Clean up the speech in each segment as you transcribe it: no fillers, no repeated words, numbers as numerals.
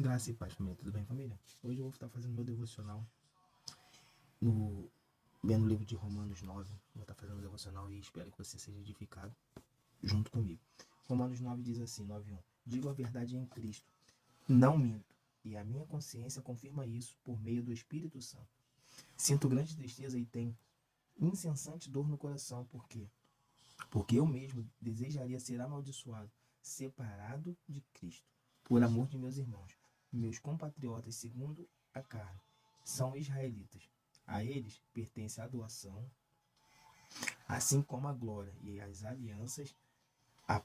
Graça e paz, família. Tudo bem, família? Hoje eu vou estar fazendo meu devocional vendo o livro de Romanos 9. Vou estar fazendo o devocional e espero que você seja edificado junto comigo. Romanos 9 diz assim, 9:1. Digo a verdade em Cristo, não minto, e a minha consciência confirma isso por meio do Espírito Santo. Sinto grande tristeza e tenho incessante dor no coração, porque eu mesmo desejaria ser amaldiçoado, separado de Cristo, por amor de meus irmãos, meus compatriotas segundo a carne, são israelitas. A eles pertence a doação, assim como a glória e as alianças, a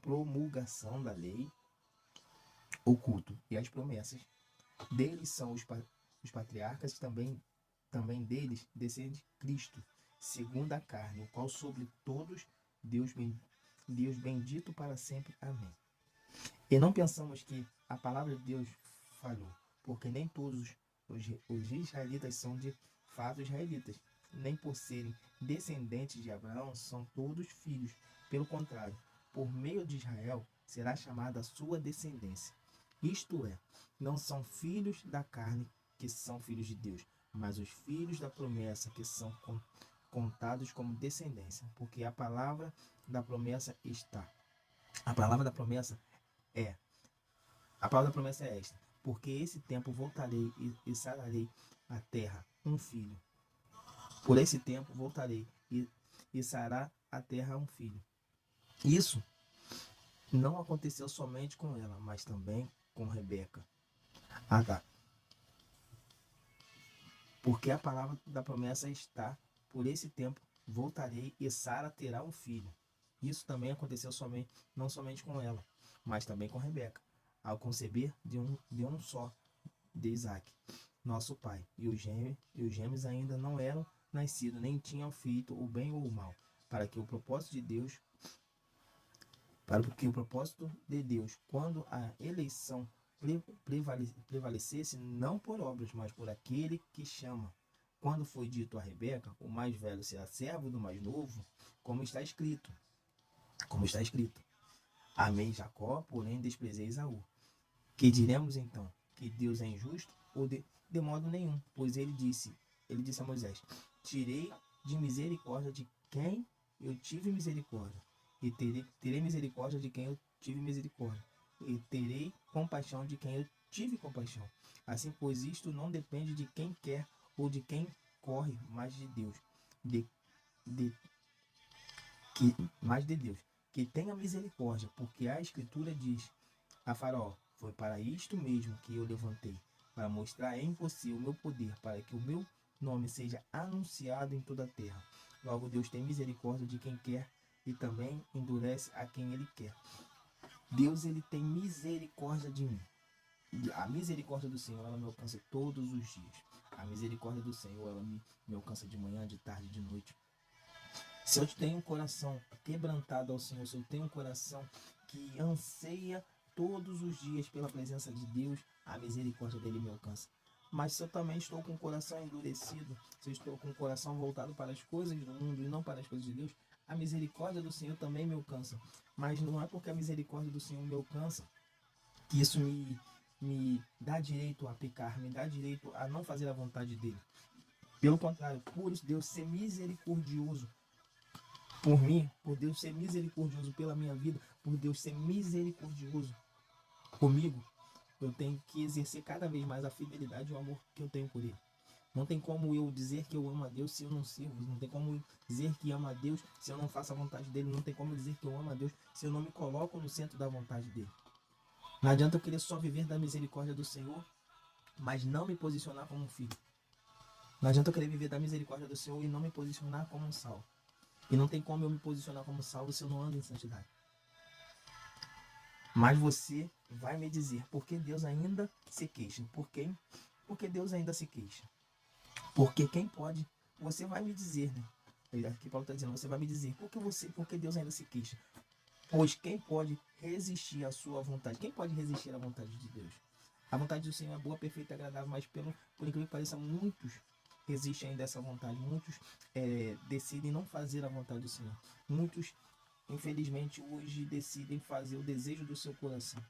promulgação da lei, o culto e as promessas. Deles são os patriarcas, também deles descende Cristo, segundo a carne, o qual sobre todos Deus, Deus bendito para sempre. Amém. E não pensamos que a palavra de Deus falhou, porque nem todos os israelitas são de fato israelitas, nem por serem descendentes de Abraão são todos filhos. Pelo contrário, por meio de Israel será chamada a sua descendência. Isto é, não são filhos da carne que são filhos de Deus, mas os filhos da promessa que são contados como descendência, porque a palavra da promessa está. A palavra da promessa é. A palavra da promessa é esta: porque esse tempo voltarei e sararei a terra um filho. Por esse tempo voltarei e sarará a terra um filho. Isso não aconteceu somente com ela, mas também com Rebeca. Ah, tá. Porque a palavra da promessa está: por esse tempo voltarei e Sara terá um filho. Isso também aconteceu não somente com ela, mas também com Rebeca, ao conceber de um só, de Isaac, nosso pai. E os gêmeos ainda não eram nascidos, nem tinham feito o bem ou o mal, para que o propósito de Deus, quando a eleição prevalecesse, não por obras, mas por aquele que chama. Quando foi dito a Rebeca, o mais velho será servo do mais novo, como está escrito. Amei Jacó, porém desprezei Esaú. Que diremos então? Que Deus é injusto? Ou de modo nenhum, pois ele disse a Moisés: tirei de misericórdia de quem eu tive misericórdia, e terei misericórdia de quem eu tive misericórdia, e terei compaixão de quem eu tive compaixão. Assim, pois isto não depende de quem quer ou de quem corre, mas de Deus, de mas de Deus, que tenha misericórdia, porque a Escritura diz a Faraó: foi para isto mesmo que eu levantei, para mostrar em você o meu poder, para que o meu nome seja anunciado em toda a terra. Logo, Deus tem misericórdia de quem quer e também endurece a quem ele quer. Deus, ele tem misericórdia de mim. A misericórdia do Senhor, ela me alcança todos os dias. A misericórdia do Senhor, ela me alcança de manhã, de tarde, de noite. Se eu tenho um coração quebrantado ao Senhor, se eu tenho um coração que anseia todos os dias pela presença de Deus, a misericórdia dele me alcança. Mas se eu também estou com o coração endurecido, se eu estou com o coração voltado para as coisas do mundo e não para as coisas de Deus, a misericórdia do Senhor também me alcança. Mas não é porque a misericórdia do Senhor me alcança que isso me dá direito a pecar, me dá direito a não fazer a vontade dele. Pelo contrário, por Deus ser misericordioso por mim, por Deus ser misericordioso pela minha vida, por Deus ser misericordioso comigo, eu tenho que exercer cada vez mais a fidelidade e o amor que eu tenho por ele. Não tem como eu dizer que eu amo a Deus se eu não sirvo. Não tem como eu dizer que amo a Deus se eu não faço a vontade dele. Não tem como eu dizer que eu amo a Deus se eu não me coloco no centro da vontade dele. Não adianta eu querer só viver da misericórdia do Senhor, mas não me posicionar como um filho. Não adianta eu querer viver da misericórdia do Senhor e não me posicionar como um salvo. E não tem como eu me posicionar como salvo se eu não ando em santidade. Mas você vai me dizer por que Deus ainda se queixa. Por quem? Porque Deus ainda se queixa. Porque quem pode? Você vai me dizer, né? Aqui Paulo está dizendo, você vai me dizer porque Deus ainda se queixa. Pois quem pode resistir à sua vontade? Quem pode resistir à vontade de Deus? A vontade do Senhor é boa, perfeita e agradável, mas por incrível que pareça, muitos resistem ainda a essa vontade. Muitos decidem não fazer a vontade do Senhor. Muitos infelizmente, hoje decidem fazer o desejo do seu coração.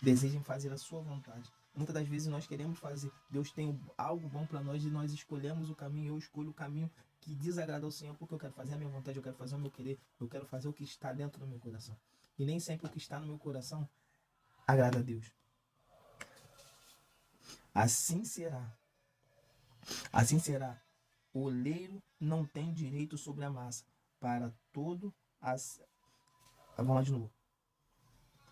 Desejam fazer a sua vontade. Muitas das vezes nós queremos fazer, Deus tem algo bom para nós e nós escolhemos o caminho. Eu escolho o caminho que desagrada ao Senhor, porque eu quero fazer a minha vontade, eu quero fazer o meu querer, eu quero fazer o que está dentro do meu coração. E nem sempre o que está no meu coração agrada a Deus. Assim será. Assim será. O oleiro não tem direito sobre a massa para todo as... Vamos lá de novo.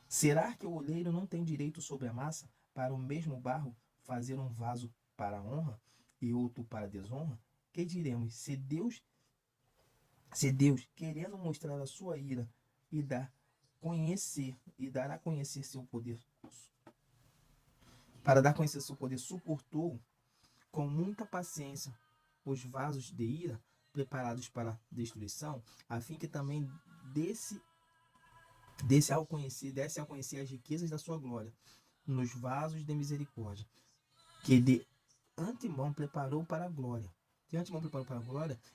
Será que o oleiro não tem direito sobre a massa para o mesmo barro fazer um vaso para honra e outro para desonra? Que diremos? Se Deus, querendo mostrar a sua ira e dar a conhecer seu poder, para dar a conhecer seu poder, suportou com muita paciência os vasos de ira preparados para destruição, a fim que também desse ao conhecer as riquezas da sua glória nos vasos de misericórdia, que de antemão preparou para a glória.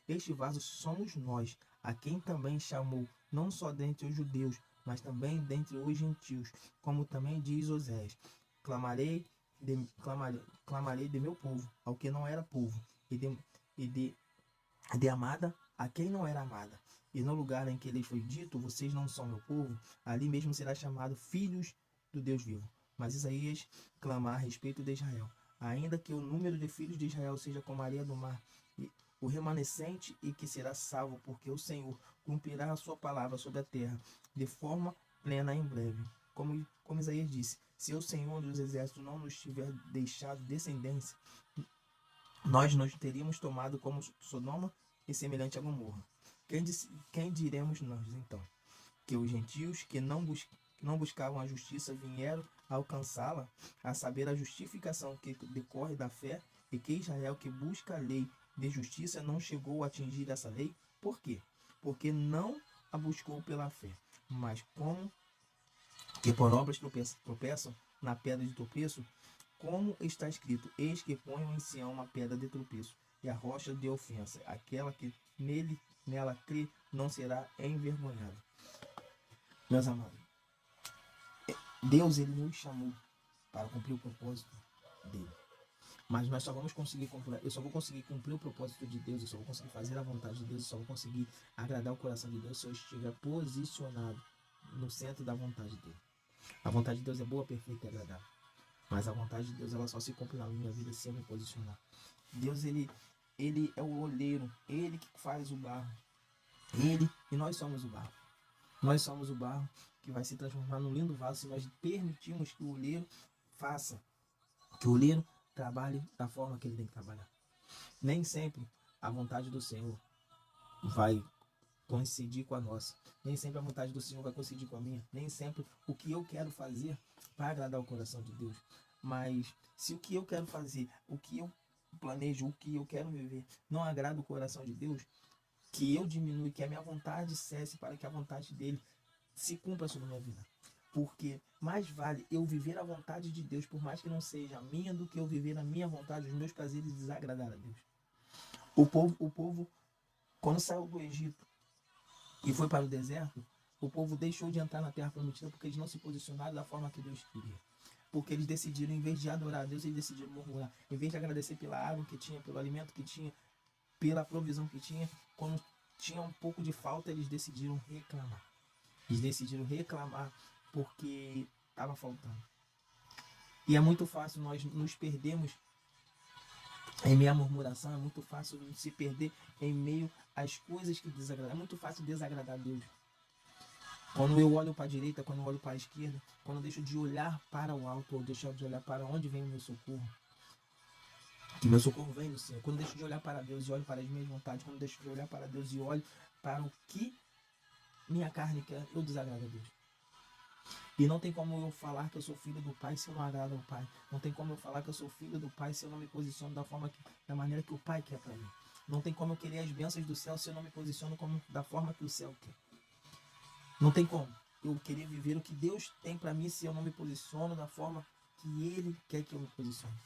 Este vaso somos nós, a quem também chamou, não só dentre os judeus, mas também dentre os gentios, como também diz Osés: clamarei de meu povo ao que não era povo, e de amada a quem não era amada. E no lugar em que lhes foi dito, vocês não são meu povo, ali mesmo será chamado filhos do Deus vivo. Mas Isaías clama a respeito de Israel: ainda que o número de filhos de Israel seja como a areia do mar, o remanescente, e que será salvo, porque o Senhor cumprirá a sua palavra sobre a terra de forma plena em breve. Como Isaías disse: se o Senhor dos exércitos não nos tiver deixado descendência, nós nos teríamos tomado como Sodoma e semelhante a Gomorra. Quem diremos nós, então? Que os gentios que não buscavam a justiça vieram a alcançá-la, a saber, a justificação que decorre da fé, e que Israel, que busca a lei de justiça, não chegou a atingir essa lei? Por quê? Porque não a buscou pela fé, mas como que por obras tropeçam na pedra de tropeço, como está escrito: eis que ponho em Sião uma pedra de tropeço e a rocha de ofensa, aquela que nela crê não será envergonhado. Meus amados, Deus, ele nos chamou para cumprir o propósito dele. Mas nós só vamos conseguir cumprir, eu só vou conseguir cumprir o propósito de Deus, eu só vou conseguir fazer a vontade de Deus, eu só vou conseguir agradar o coração de Deus se eu estiver posicionado no centro da vontade dele. A vontade de Deus é boa, perfeita e agradável. Mas a vontade de Deus, ela só se cumpre na minha vida se eu me posicionar. Deus, ele é o oleiro, ele que faz o barro. E nós somos o barro. Nós somos o barro que vai se transformar num lindo vaso se nós permitirmos que o oleiro faça, que o oleiro trabalhe da forma que ele tem que trabalhar. Nem sempre a vontade do Senhor vai coincidir com a nossa. Nem sempre a vontade do Senhor vai coincidir com a minha. Nem sempre o que eu quero fazer vai agradar o coração de Deus. Mas se o que eu quero fazer, o que eu planejo, o que eu quero viver, não agrada o coração de Deus, que eu diminua, que a minha vontade cesse para que a vontade dele se cumpra sobre a minha vida. Porque mais vale eu viver a vontade de Deus, por mais que não seja a minha, do que eu viver a minha vontade, os meus prazeres, desagradar a Deus. O povo, quando saiu do Egito e foi para o deserto, o povo deixou de entrar na terra prometida porque eles não se posicionaram da forma que Deus queria. Porque eles decidiram, em vez de adorar a Deus, eles decidiram murmurar. Em vez de agradecer pela água que tinha, pelo alimento que tinha, pela provisão que tinha, quando tinha um pouco de falta, eles decidiram reclamar. Eles decidiram reclamar porque estava faltando. E é muito fácil nós nos perdermos em meio à murmuração, é muito fácil se perder em meio às coisas que desagradam. É muito fácil desagradar a Deus. Quando eu olho para a direita, quando eu olho para a esquerda, quando eu deixo de olhar para o alto, ou deixo de olhar para onde vem o meu socorro, que meu socorro vem do Senhor. Quando eu deixo de olhar para Deus e olho para as minhas vontades, quando eu deixo de olhar para Deus e olho para o que minha carne quer, eu desagrado a Deus. E não tem como eu falar que eu sou filho do Pai se eu não agrado ao Pai. Não tem como eu falar que eu sou filho do Pai se eu não me posiciono da maneira que o Pai quer para mim. Não tem como eu querer as bênçãos do céu se eu não me posiciono da forma que o céu quer. Não tem como eu querer viver o que Deus tem para mim se eu não me posiciono da forma que Ele quer que eu me posicione.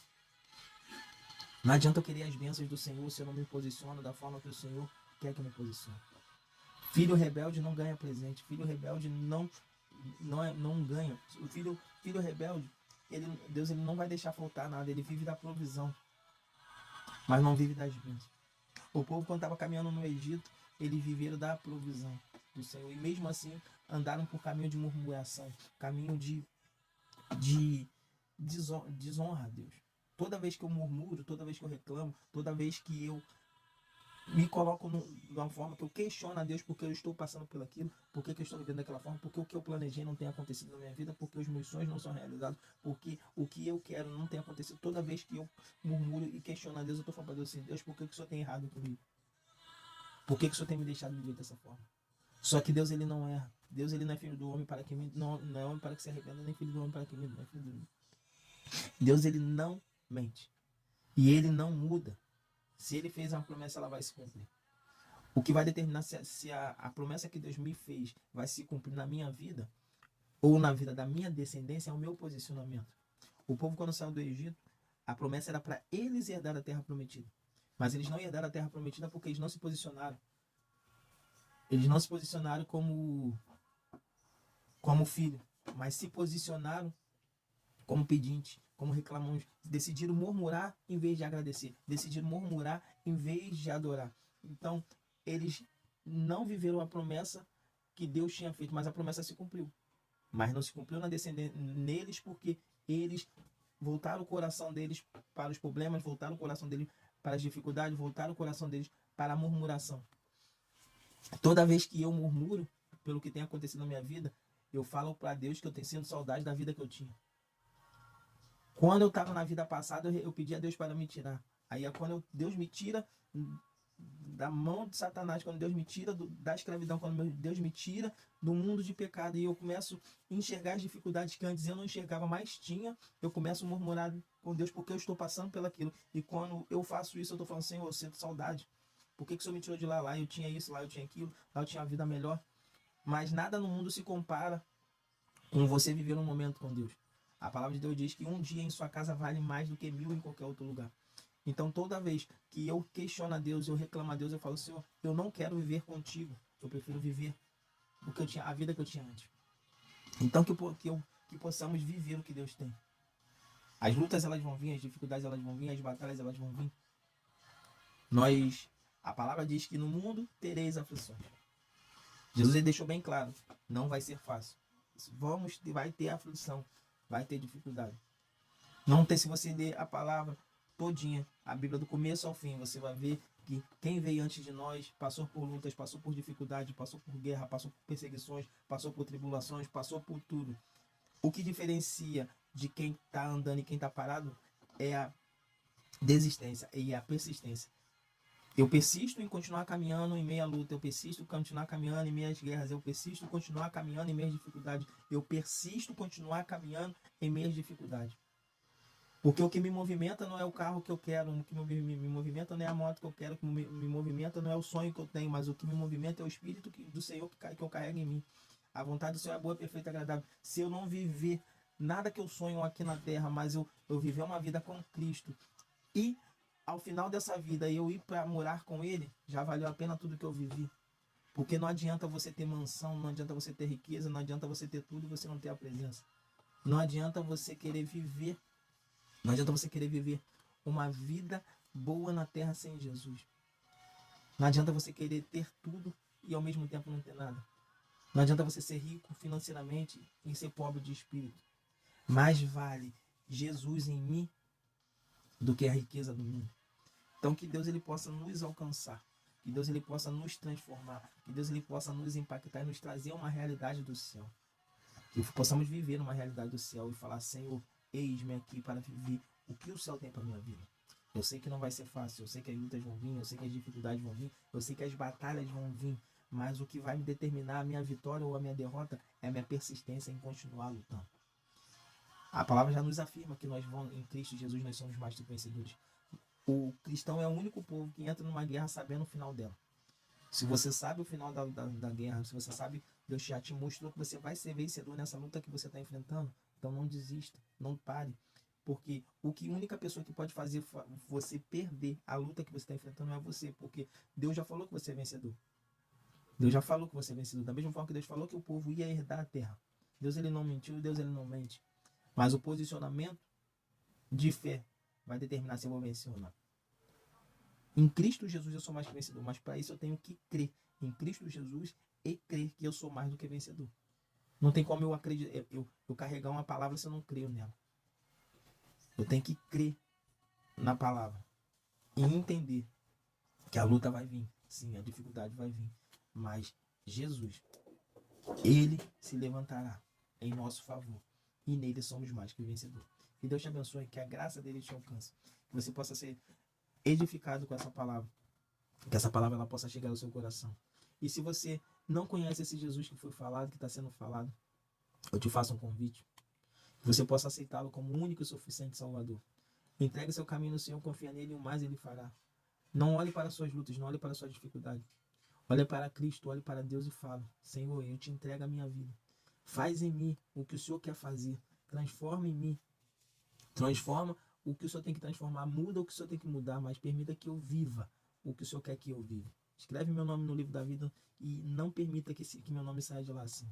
Não adianta eu querer as bênçãos do Senhor se eu não me posiciono da forma que o Senhor quer que eu me posicione. Filho rebelde não ganha presente. Filho rebelde não ganha. O filho rebelde, Deus ele não vai deixar faltar nada. Ele vive da provisão, mas não vive das bênçãos. O povo, quando estava caminhando no Egito, eles viveram da provisão do Senhor. E mesmo assim, andaram por caminho de murmuração, caminho de desonra a Deus. Toda vez que eu murmuro, toda vez que eu reclamo, toda vez que eu me coloco de uma forma que eu questiono a Deus porque eu estou passando por aquilo, porque eu estou vivendo daquela forma, porque o que eu planejei não tem acontecido na minha vida, porque os meus sonhos não são realizados, porque o que eu quero não tem acontecido. Toda vez que eu murmuro e questiono a Deus, eu estou falando para Deus assim: Deus, por que o Senhor tem errado comigo? Por que o Senhor tem me deixado viver dessa forma? Só que Deus ele não erra. Deus ele não é filho do homem para que não é homem para que se arrependa, nem filho do homem para que me não é filho do homem. Deus ele não mente. E ele não muda. Se ele fez uma promessa, ela vai se cumprir. O que vai determinar se a promessa que Deus me fez vai se cumprir na minha vida ou na vida da minha descendência é o meu posicionamento. O povo, quando saiu do Egito, a promessa era para eles herdar a terra prometida. Mas eles não herdaram a terra prometida porque eles não se posicionaram. Eles não se posicionaram como filho, mas se posicionaram como pedinte, como reclamões. Decidiram murmurar em vez de agradecer. Decidiram murmurar em vez de adorar. Então, eles não viveram a promessa que Deus tinha feito, mas a promessa se cumpriu. Mas não se cumpriu na descendência neles porque eles voltaram o coração deles para os problemas, voltaram o coração deles para as dificuldades, voltaram o coração deles para a murmuração. Toda vez que eu murmuro pelo que tem acontecido na minha vida, eu falo para Deus que eu tenho sendo saudade da vida que eu tinha. Quando eu estava na vida passada, eu pedi a Deus para me tirar. Aí quando Deus me tira da mão de Satanás, quando Deus me tira da escravidão, quando Deus me tira do mundo de pecado e eu começo a enxergar as dificuldades que antes eu não enxergava, mas tinha, eu começo a murmurar com Deus porque eu estou passando pelaquilo. E quando eu faço isso, eu estou falando: Senhor, eu sinto saudade. Por que o Senhor me tirou de lá? Lá eu tinha isso, lá eu tinha aquilo, lá eu tinha uma vida melhor. Mas nada no mundo se compara com você viver um momento com Deus. A palavra de Deus diz que um dia em sua casa vale mais do que 1000 em qualquer outro lugar. Então, toda vez que eu questiono a Deus, eu reclamo a Deus, eu falo: Senhor, eu não quero viver contigo. Eu prefiro viver a vida que eu tinha antes. Então, que possamos viver o que Deus tem. As lutas, elas vão vir, as dificuldades, elas vão vir, as batalhas, elas vão vir. A palavra diz que no mundo tereis aflições. Jesus ele deixou bem claro: não vai ser fácil. Vai ter aflição, vai ter dificuldade. Não tem, se você ler a palavra todinha, a Bíblia do começo ao fim, você vai ver que quem veio antes de nós passou por lutas, passou por dificuldade, passou por guerra, passou por perseguições, passou por tribulações, passou por tudo. O que diferencia de quem está andando e quem está parado é a desistência e a persistência. Eu persisto em continuar caminhando em meio à luta, eu persisto em continuar caminhando em meio às guerras, eu persisto em continuar caminhando em meio às dificuldades, eu persisto em continuar caminhando em meio às dificuldades. Porque o que me movimenta não é o carro que eu quero, o que me movimenta não é a moto que eu quero, o que me movimenta não é o sonho que eu tenho, mas o que me movimenta é o Espírito do Senhor que eu carrego em mim. A vontade do Senhor é boa, perfeita e agradável. Se eu não viver nada que eu sonho aqui na terra, mas eu viver uma vida com Cristo e ao final dessa vida eu ir para morar com Ele, já valeu a pena tudo que eu vivi. Porque não adianta você ter mansão, não adianta você ter riqueza, não adianta você ter tudo e você não ter a presença. Não adianta você querer viver uma vida boa na terra sem Jesus. Não adianta você querer ter tudo e ao mesmo tempo não ter nada. Não adianta você ser rico financeiramente e ser pobre de espírito. Mais vale Jesus em mim do que a riqueza do mundo. Então que Deus ele possa nos alcançar, que Deus ele possa nos transformar, que Deus ele possa nos impactar e nos trazer uma realidade do céu. Que possamos viver uma realidade do céu e falar: Senhor, eis-me aqui para viver o que o céu tem para a minha vida. Eu sei que não vai ser fácil, eu sei que as lutas vão vir, eu sei que as dificuldades vão vir, eu sei que as batalhas vão vir, mas o que vai me determinar a minha vitória ou a minha derrota é a minha persistência em continuar lutando. A palavra já nos afirma que nós vamos, em Cristo Jesus nós somos mais do que vencedores. O cristão é o único povo que entra numa guerra sabendo o final dela. Se você sabe o final da guerra, se você sabe, Deus já te mostrou que você vai ser vencedor nessa luta que você está enfrentando. Então não desista, não pare. Porque a única pessoa que pode fazer você perder a luta que você está enfrentando é você. Porque Deus já falou que você é vencedor. Deus já falou que você é vencedor. Da mesma forma que Deus falou que o povo ia herdar a terra. Deus ele não mentiu, Deus ele não mente. Mas o posicionamento de fé vai determinar se eu vou vencer ou não. Em Cristo Jesus eu sou mais que vencedor, mas para isso eu tenho que crer em Cristo Jesus e crer que eu sou mais do que vencedor. Não tem como eu acreditar, eu carregar uma palavra se eu não creio nela. Eu tenho que crer na palavra e entender que a luta vai vir. Sim, a dificuldade vai vir. Mas Jesus, ele se levantará em nosso favor. E nele somos mais que vencedor. Que Deus te abençoe, que a graça dele te alcance. Que você possa ser edificado com essa palavra. Que essa palavra ela possa chegar ao seu coração. E se você não conhece esse Jesus que foi falado, que está sendo falado, eu te faço um convite. Que você possa aceitá-lo como o único e suficiente Salvador. Entregue seu caminho no Senhor, confia nele e o mais ele fará. Não olhe para suas lutas, não olhe para suas dificuldades. Olhe para Cristo, olhe para Deus e fala: Senhor, eu te entrego a minha vida. Faz em mim o que o Senhor quer fazer. Transforma em mim. Transforma o que o Senhor tem que transformar. Muda o que o Senhor tem que mudar, mas permita que eu viva o que o Senhor quer que eu viva. Escreve meu nome no livro da vida e não permita que meu nome saia de lá assim.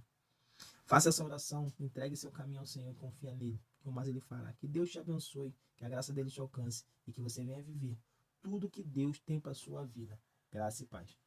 Faça essa oração, entregue seu caminho ao Senhor e confia nele, que o mais ele fará. Que Deus te abençoe, que a graça dele te alcance e que você venha viver tudo que Deus tem para a sua vida. Graça e paz.